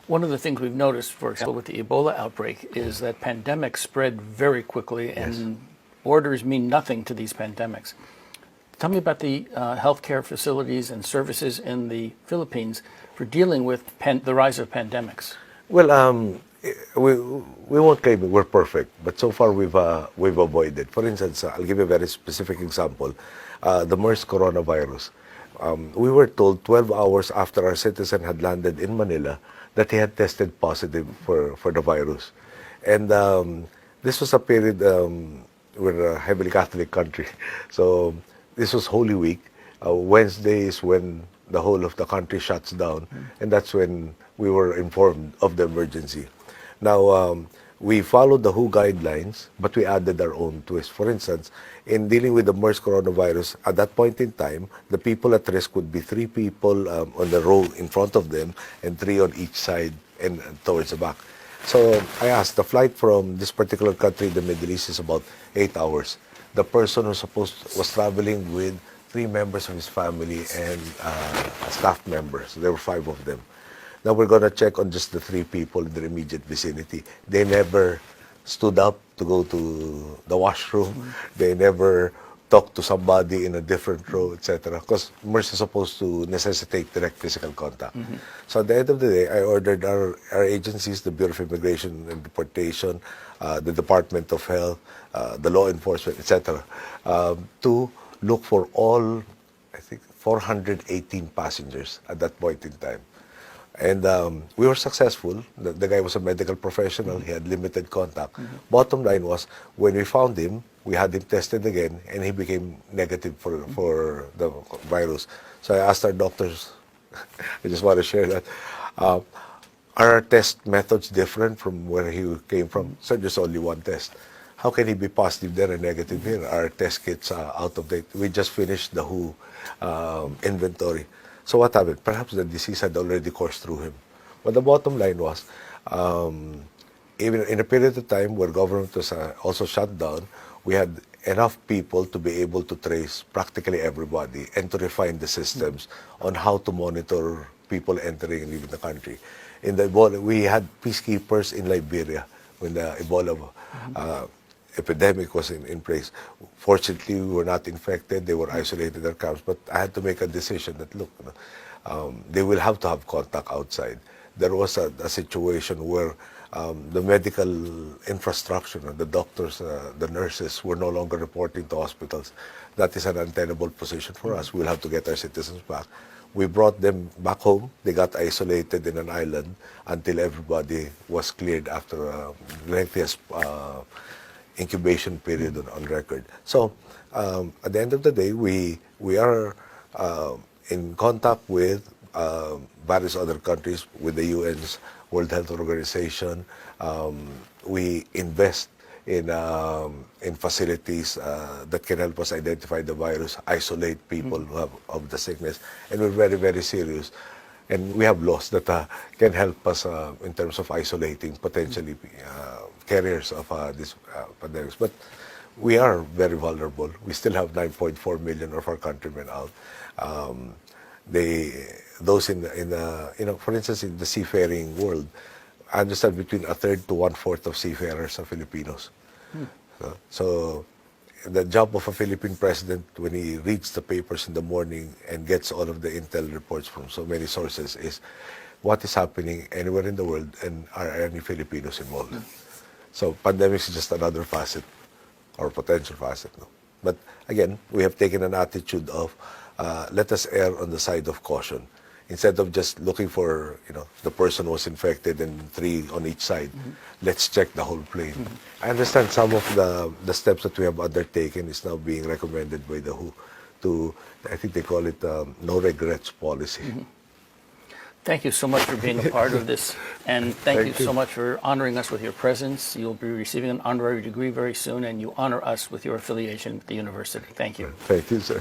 One of the things we've noticed, for example, with the Ebola outbreak is that pandemics spread very quickly, and borders mean nothing to these pandemics. Tell me about the healthcare facilities and services in the Philippines for dealing with the rise of pandemics. Well, we won't claim we're perfect, but so far we've avoided. For instance, I'll give you a very specific example: the MERS coronavirus. We were told 12 hours after our citizen had landed in Manila that he had tested positive for the virus, and this was a period we're a heavily Catholic country, so this was Holy Week. Wednesday is when the whole of the country shuts down, and that's when we were informed of the emergency. Now, we followed the WHO guidelines, but we added our own twist. For instance, in dealing with the MERS coronavirus, at that point in time, the people at risk would be 3 people on the row in front of them and 3 on each side and towards the back. So I asked, the flight from this particular country, the Middle East, is about 8 hours. The person was traveling with 3 members of his family and a staff member. So there were 5 of them. Now we're going to check on just the 3 people in the immediate vicinity. They never stood up to go to the washroom. They never talked to somebody in a different row, etc. Because MERS is supposed to necessitate direct physical contact. So at the end of the day, I ordered our agencies, the Bureau of Immigration and Deportation, the Department of Health, the law enforcement, etc., to look for all, I think, 418 passengers at that point in time. And we were successful. The guy was a medical professional. He had limited contact. Bottom line was, when we found him, we had him tested again, and he became negative for the virus. So I asked our doctors, I just want to share that, are our test methods different from where he came from? So there's only one test. How can he be positive there and negative here? Our test kits are out of date. We just finished the WHO inventory. So what happened? Perhaps the disease had already coursed through him. But the bottom line was, even in a period of time where government was also shut down, we had enough people to be able to trace practically everybody and to refine the systems on how to monitor people entering and leaving the country. In the Ebola, we had peacekeepers in Liberia when the Ebola epidemic was in place. Fortunately, we were not infected. They were isolated in their camps. But I had to make a decision that, look, they will have to have contact outside. There was a situation where the medical infrastructure, the doctors, the nurses were no longer reporting to hospitals. That is an untenable position for us. We'll have to get our citizens back. We brought them back home. They got isolated in an island until everybody was cleared after a lengthiest incubation period on record. So at the end of the day, we are in contact with various other countries, with the UN's World Health Organization. We invest in facilities that can help us identify the virus, isolate people who have of the sickness, and we're very, very serious. And we have laws that can help us in terms of isolating potentially carriers of this pandemics. But we are very vulnerable. We still have 9.4 million of our countrymen out. Those in the, for instance, in the seafaring world, I understand between 1/3 to 1/4 of seafarers are Filipinos. So the job of a Philippine president, when he reads the papers in the morning and gets all of the intel reports from so many sources, is what is happening anywhere in the world, and are any Filipinos involved? So pandemics is just another facet, or potential facet. No? But again, we have taken an attitude of let us err on the side of caution. Instead of just looking for, the person was infected and 3 on each side, let's check the whole plane. I understand some of the steps that we have undertaken is now being recommended by the WHO to, I think they call it no regrets policy. Thank you so much for being a part of this, and thank you so much for honoring us with your presence. You'll be receiving an honorary degree very soon, and you honor us with your affiliation with the university. Thank you. Thank you, sir.